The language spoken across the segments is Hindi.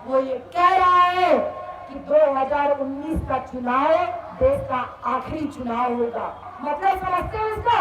वो ये कह रहा है कि 2019 का चुनाव देश का आखिरी चुनाव होगा। मतलब समझते हो इसका?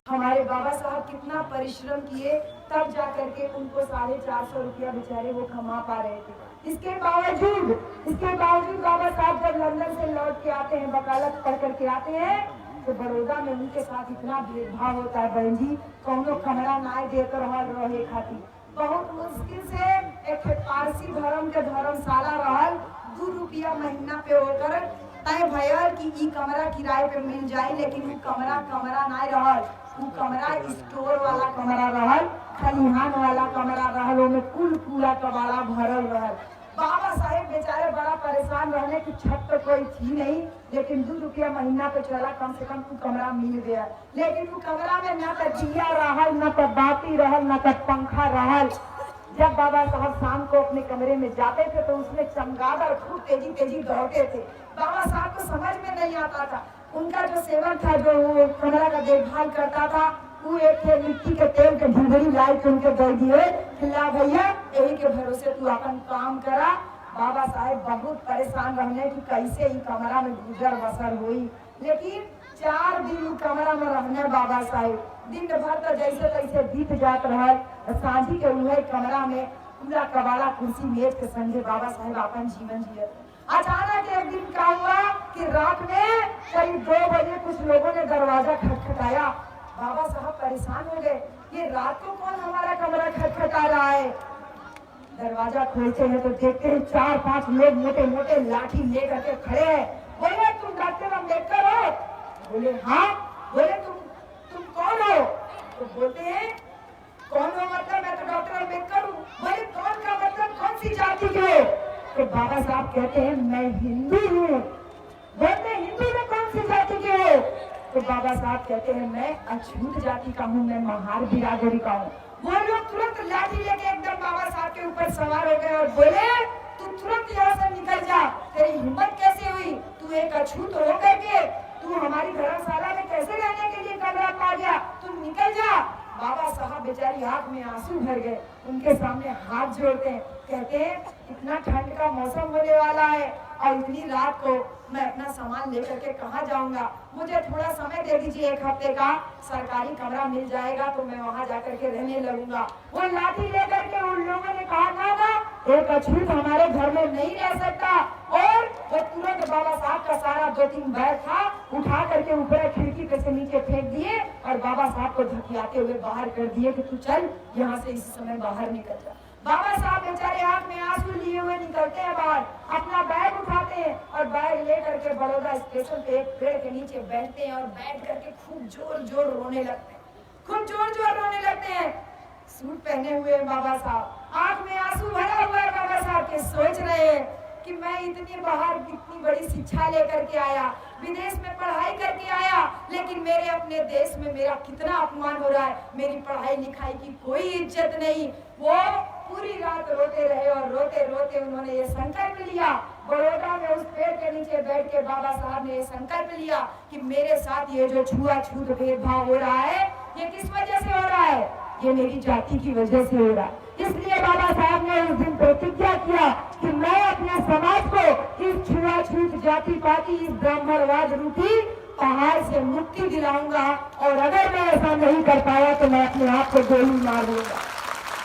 हमारे बाबा साहब कितना परिश्रम किए, तब जाकर के उनको 450 रुपया बेचारे वो कमा पा रहे थे। इसके बावजूद बाबा साहब जब लंदन से लौट के आते हैं, वकालत पढ़ करके आते हैं, तो बड़ौदा में उनके साथ इतना भेदभाव होता है बहन जी, कौनो कमरा नाय देकर रहे खाती। बहुत मुश्किल से एक पारसी धर्म के धर्मशाला रहल, 2 रुपया महीना पे होकर तय भयल कि ई कमरा किराए पे मिल जाए, लेकिन वो कमरा नाय रहल, वो कमरा स्टोर वाला कमरा रहल, खलिहान वाला कमरा रहल, ओमे कुल कूड़ा कबाड़ा भरल रहल। बाबा साहेब बेचारे बड़ा परेशान रहने की छत तो कोई थी नहीं, लेकिन 2 रुपया महीना पे चला, कम से कम वो कमरा मिल गया। लेकिन वो कमरा में न तो दिया रहल, न तो बाती रहल, न तो पंखा रहल। जब बाबा साहब शाम को अपने कमरे में जाते थे तो उसमें चमगादड़ खूब तेजी दौड़ते थे। बाबा साहब को समझ में नहीं आता था। उनका जो सेवक था, जो वो कमरा का देखभाल करता था, वो एक मिट्टी के तेल के ढुंगरी लाई के उनके दे दिए, खिला भैया यही के भरोसे तू अपन काम करा। बाबा साहेब बहुत परेशान रहने की कैसे ही कमरा में गुजर बसर हुई। लेकिन 4 दिन कमरा में रहने बाबा साहेब, दिन भर तो जैसे तैसे बीत जात रहा। सांझी के हुए कमरा में पूरा कबाड़ा कुर्सी मेज के संगे बाबा साहेब अपन जीवन जिए। अचानक एक दिन क्या हुआ कि रात में करीब 2 बजे कुछ लोगों ने दरवाजा खटखटाया। बाबा साहब परेशान हो गए, ये रात को कौन हमारा कमरा खटखटा रहा है। दरवाजा खोलते हैं तो देखते हैं 4-5 लोग मोटे मोटे लाठी लेकर के खड़े हैं। बोले तुम डॉक्टर अम्बेडकर हो? बोले हाँ। बोले तुम कौन हो? तो बोलते हैं कौन हो मतलब मैं तो डॉक्टर अम्बेडकर हूँ। बोले कौन का मतलब कौन सी जाति के हो? तो बाबा साहब कहते हैं मैं हिंदू हूँ। बोलते हिंदू में कौन सी जाति के हो? तो बाबा साहब कहते हैं मैं अछूत जाति का हूँ, मैं महार बिरादरी का हूँ। वो लोग तुरंत लाठी लेके एकदम बाबा साहब के ऊपर सवार हो गए और बोले तू तुरंत यहाँ से निकल जा, तेरी हिम्मत कैसे हुई, तू एक अछूत हो करके तू हमारी धर्मशाला में कैसे रहने के लिए कमरा पा गया, तू निकल जा। बाबा साहब बेचारी आंख में आंसू भर गए, उनके सामने हाथ जोड़ते हैं, कहते हैं इतना ठंड का मौसम होने वाला है और इतनी रात को मैं अपना सामान लेकर के कहाँ जाऊंगा, मुझे थोड़ा समय दे दीजिए, 1 हफ्ते का सरकारी कमरा मिल जाएगा तो मैं वहाँ जाकर के रहने लगूंगा। वो लाठी लेकर के उन लोगों ने कहा ना एक अछूत हमारे घर में नहीं रह सकता। और वो तुरंत बाबा साहब का सारा 2-3 बैग था उठा करके ऊपर खिड़की पे से नीचे फेंक दिए और बाबा साहब को धकियाते हुए बाहर कर दिए कि तू चल यहाँ से इस समय बाहर निकल जा। बाबा साहब बेचारे आंख में आंसू लिए हुए निकलते हैं बाहर, अपना बैग उठाते हैं और बैग लेकर के बड़ौदा स्टेशन पे एक पेड़ के नीचे बैठते हैं और बैठ करके खूब जोर रोने लगते हैं, खूब जोर रोने लगते हैं। सूट पहने हुए बाबा साहब, आंख में आंसू भरा हुआ है बाबा साहब के, सोच रहे हैं कि मैं इतनी बाहर इतनी बड़ी शिक्षा लेकर के आया, विदेश में पढ़ाई करके आया, लेकिन मेरे अपने देश में मेरा कितना अपमान हो रहा है, मेरी पढ़ाई लिखाई की कोई इज्जत नहीं। वो पूरी रात रोते रहे और रोते रोते उन्होंने ये संकल्प लिया, बड़ौदा में उस पेड़ के नीचे बैठ के बाबा साहब ने ये संकल्प लिया कि मेरे साथ ये जो छुआछूत भेदभाव हो रहा है ये किस वजह से हो रहा है, ये मेरी जाति की वजह से हो रहा है। इसलिए बाबा साहब ने उस दिन प्रतिज्ञा किया कि मैं अपने समाज को इस छुआछूत जाति पाति इस ब्राह्मणवाद रूपी पहाड़ से मुक्ति दिलाऊंगा और अगर मैं ऐसा नहीं कर पाया तो मैं अपने आप को गोली मार दूंगा।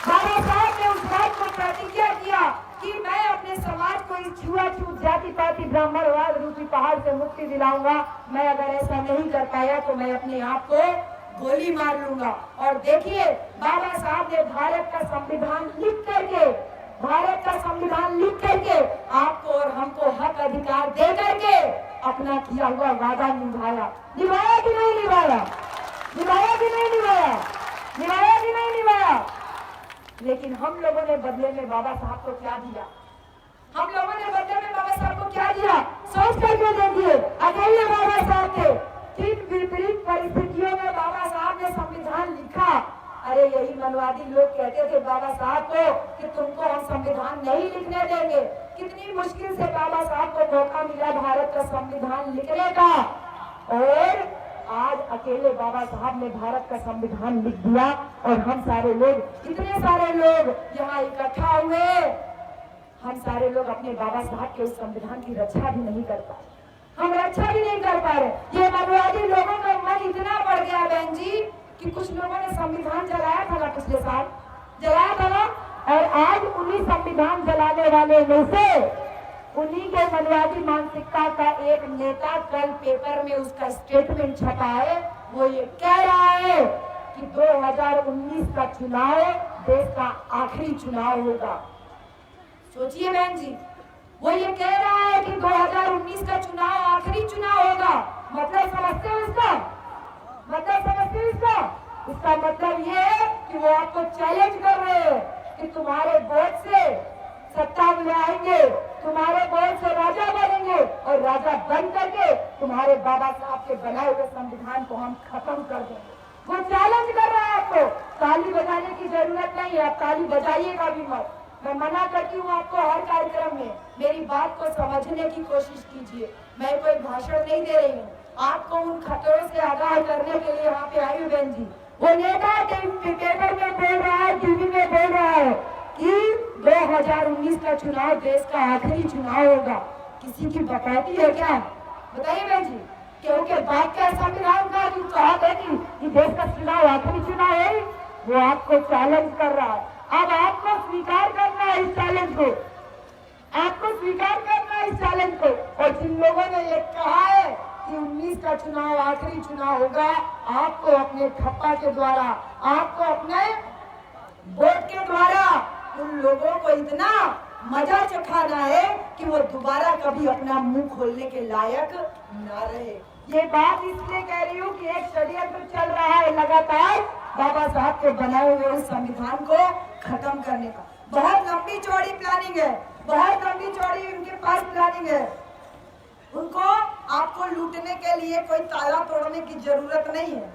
बाबा साहब ने उस बात को प्रतिज्ञा किया कि मैं अपने समाज को इस छुआछूत जाति पाति ब्राह्मणवाद रूपी पहाड़ से मुक्ति दिलाऊंगा, मैं अगर ऐसा नहीं कर पाया तो मैं अपने आप को गोली मार लूंगा। और देखिए बाबा साहब ने भारत का संविधान लिख करके आपको और हमको हक अधिकार दे करके अपना किया हुआ वादा निभाया कि नहीं निभाया। लेकिन हम लोगों ने बदले में बाबा साहब को क्या दिया, सोच करके देखिए। अकेले बाबा साहब थे, किन विपरीत परिस्थितियों में बाबा साहब ने संविधान लिखा। अरे यही मनवादी लोग कहते थे बाबा साहब को कि तुमको हम संविधान नहीं लिखने देंगे। कितनी मुश्किल से बाबा साहब को मौका मिला भारत का संविधान लिखने का और आज अकेले बाबा साहब ने भारत का संविधान लिख दिया और हम सारे लोग, इतने सारे लोग यहाँ इकट्ठा हुए, हम सारे लोग अपने बाबा साहब के उस संविधान की रक्षा भी नहीं कर पाए, हम रक्षा भी नहीं कर पा रहे। ये मनुवादी लोगों का मन इतना बढ़ गया बहन जी कि कुछ लोगों ने संविधान जलाया था ना, पिछले साल जलाया था ना, और आज उन्हीं संविधान जलाने वाले में से उन्हीं के मनवादी मानसिकता का एक नेता कल पेपर में उसका स्टेटमेंट छपा है। वो ये कह रहा है कि 2019 का चुनाव देश का आखिरी चुनाव होगा। सोचिए बहन जी, वो ये कह रहा है कि 2019 का चुनाव आखिरी चुनाव होगा। मतलब समझते हो इसका मतलब? समझते हो इसका? इसका मतलब ये है कि वो आपको चैलेंज कर रहे हैं कि तुम्हारे वोट से सत्ता में आएंगे, तुम्हारे वोट से राजा बनेंगे और राजा बन करके तुम्हारे बाबा साहब के बनाए हुए संविधान को हम खत्म कर देंगे। वो चैलेंज कर रहा है आपको। ताली बजाने की जरूरत नहीं है, आप ताली बजाइएगा भी मत। मैं मना करती हूँ आपको हर कार्यक्रम में, मेरी बात को समझने की कोशिश कीजिए। मैं कोई भाषण नहीं दे रही हूँ, आपको उन खतरों से आगाह करने के लिए यहाँ पे आई हूँ बहन जी। वो नेता पेपर में बोल रहा है, टीवी में बोल रहा है कि 2019 का चुनाव देश का आखिरी चुनाव होगा। किसी की बकौती है क्या? बताइए बहन जी, क्योंकि बात का संविधान का जो कहा है कि देश का चुनाव आखिरी चुनाव है, वो आपको चैलेंज कर रहा है। अब आपको स्वीकार करना है इस चैलेंज को, आपको स्वीकार करना है इस चैलेंज को। और जिन लोगों ने ये कहा है कि 19 का चुनाव आखिरी चुनाव होगा, आपको अपने ठप्पा के द्वारा, आपको अपने वोट के द्वारा उन लोगों को इतना मजा चखाना है कि वो दोबारा कभी अपना मुंह खोलने के लायक ना रहे। ये बात इसलिए कह रही हूँ कि एक षड्यंत्र चल रहा है लगातार बाबा साहब के बनाए हुए उस संविधान को खत्म करने का। बहुत लंबी चौड़ी प्लानिंग है, बहुत लंबी चौड़ी उनके पास प्लानिंग है। उनको आपको लूटने के लिए कोई ताला तोड़ने की जरूरत नहीं है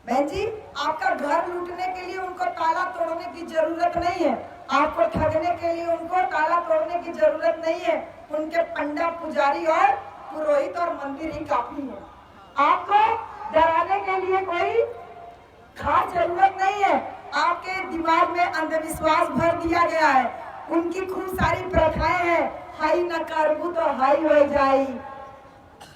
बहन जी। आपका घर लूटने के लिए उनको ताला तोड़ने की जरूरत नहीं है, आपको ठगने के लिए उनको ताला तोड़ने की जरूरत नहीं है। उनके पंडा, पुजारी और पुरोहित और मंदिर ही काफी है। आपको डराने के लिए कोई खास जरूरत नहीं है। आपके दिमाग में अंधविश्वास भर दिया गया है। उनकी खूब सारी प्रथाएं हैं, हाई न करबू तो हाई हो जाई,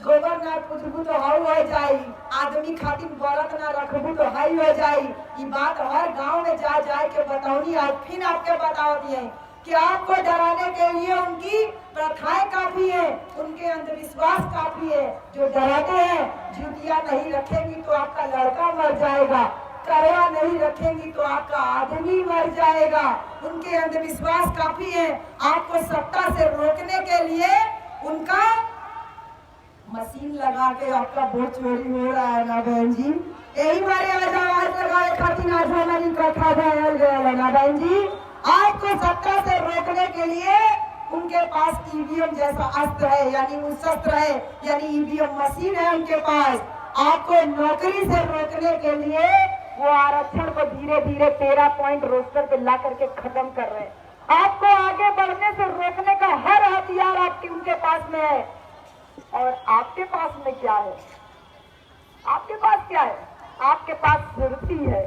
गोबर ना पुजबू तो हाउ हो जाई, आदमी खातिर व्रत ना रखबू तो हाई हो जाई। ये बात हर गांव में जा जाए के बताऊनी, आज फिर आपके बता दिए कि आपको डराने के लिए उनकी प्रथाएं काफी है, उनके अंधविश्वास काफी है। जो डराते हैं, जूतियां नहीं रखेंगी तो आपका लड़का मर जाएगा, करवा नहीं रखेंगी तो आपका आदमी मर जाएगा। उनके अंधविश्वास काफी है। आपको सत्ता से रोकने के लिए उनका मशीन लगा के आपका वोट चोरी हो रहा है ना बहन जी। यही बारे आज आवाज लगाए खातिर आज हमारी कथा बनाया गया ना बहन जी। आपको सत्ता से रोकने के लिए उनके पास ईवीएम जैसा अस्त्र है, यानी उन शस्त्र है, यानी ईवीएम मशीन है उनके पास। आपको नौकरी से रोकने के लिए वो आरक्षण को धीरे धीरे 13 पॉइंट रोस्टर पे ला करके खत्म कर रहे हैं। आपको आगे बढ़ने से रोकने का हर हथियार आपके उनके पास में है। और आपके पास में क्या है? आपके पास क्या है? आपके पास सुरती है,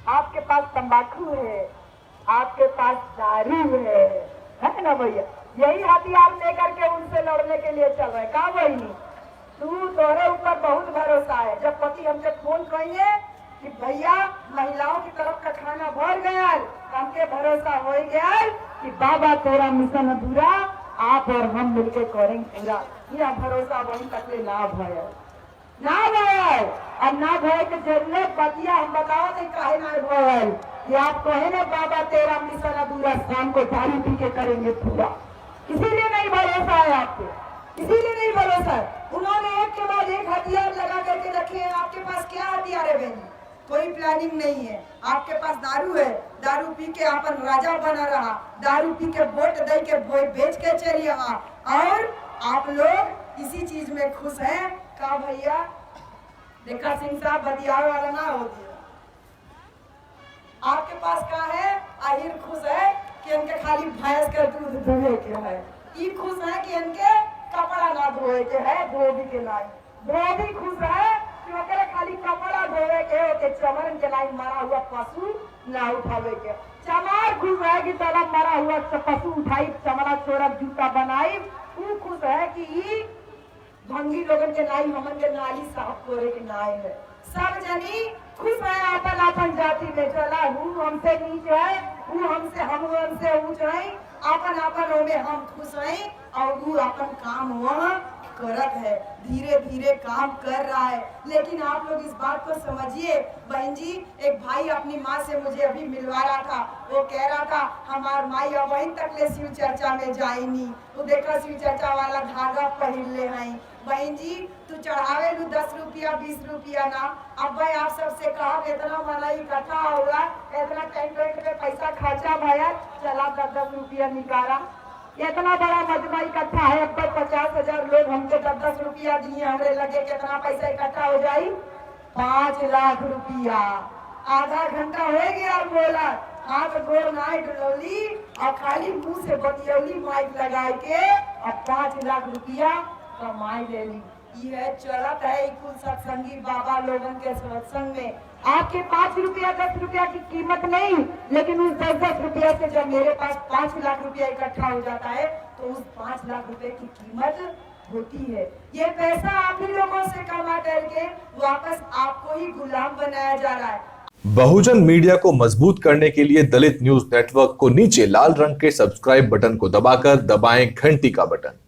आपके पास तंबाकू है, आपके पास दारू है ना भैया? यही हथियार लेकर के उनसे लड़ने के लिए चल रहे। कहा वही नहीं, तू तोरे ऊपर बहुत भरोसा है। जब पति हमसे फोन करिए कि भैया महिलाओं की तरफ का खाना भर गया, हमके भरोसा हो गया कि बाबा तेरा मिशन अधूरा, आप और हम मिलके करेंगे पूरा। यह भरोसा वही तक ना भय ना भय अब ना भय की जरूरत बतिया हम बताओ नहीं काहे ना भय कि आप कहे ना बाबा तेरा मिशन अधूरा, शाम को दारू पी के करेंगे पूरा। इसीलिए नहीं भरोसा है आपको, इसीलिए नहीं भरोसा है। उन्होंने एक के बाद एक हथियार लगा करके रखे हैं। आपके पास क्या हथियार है बहन? कोई प्लानिंग नहीं है। आपके पास दारू है, दारू पी के अपन राजा बना रहा, दारू पी के वोट दे के बेच के चलिए और आप लोग इसी चीज में खुश हैं। का भैया देखा सिंह साहब बतियावे वाला ना हो दिया। आपके पास क्या है? आहिर खुश है कि इनके खाली भैंस का दूध दुहे के है, ये खुश है कि इनके कपड़ा ना धोए के है, धोबी के ना। वो भी खुश है कि ओकरे खाली कपड़ा धोवे के ओके चमरन के लाई मरा हुआ पशु ना उठावे के। चमार खुश है कि तला मरा हुआ पशु उठाई, चमड़ा छोड़क जूता बनाई। वो खुश है कि ई भंगी लोगन के नाई हमन के नाली साफ करे के नाय है। सब जनी खुश है अपन अपन जाति में। चला हूँ हमसे नीच है, वो हमसे ऊंच है, अपन अपन में हम खुश हैं और वो अपन काम वहाँ करत है, धीरे धीरे काम कर रहा है। लेकिन आप लोग इस बात को समझिए बहन जी, एक भाई अपनी माँ से मुझे अभी मिलवा रहा था। वो कह रहा था हमार माई अब वहीं तक ले शिव चर्चा में जाएनी, वो देखा शिव चर्चा वाला धागा पहन ले हैं। बहन जी तू चढ़ावे लू 10 रुपया 20 रुपया ना। अब भाई आप सबसे कहा इतना मला इकट्ठा होगा, इतना टेंट पे पैसा खर्चा भैया, चला 10 रुपया निकाला। इतना बड़ा मजमा इकट्ठा है, अब तक 50,000 लोग हमको 10 रुपया दिए, हमरे लगे कितना पैसा इकट्ठा हो जाये 5 लाख रुपया। आधा घंटा हो गया बोला, हाथ गोड़ नाई डुलौली और खाली मुंह से बतियौली माइक लगा के और 5 लाख रुपया कमाई ले ली। यह चलत है कुल सत्संगी बाबा लोगन के सत्संग में। आपके 5 रुपया 10 रुपया की कीमत नहीं, लेकिन उस 10-10 रुपया से जब मेरे पास 5 लाख रुपया इकट्ठा हो जाता है तो उस 5 लाख रुपए की कीमत होती है। ये पैसा आप ही लोगों से कमा करके वापस आपको ही गुलाम बनाया जा रहा है। बहुजन मीडिया को मजबूत करने के लिए दलित न्यूज नेटवर्क को नीचे लाल रंग के सब्सक्राइब बटन को दबाकर दबाएं घंटी का बटन।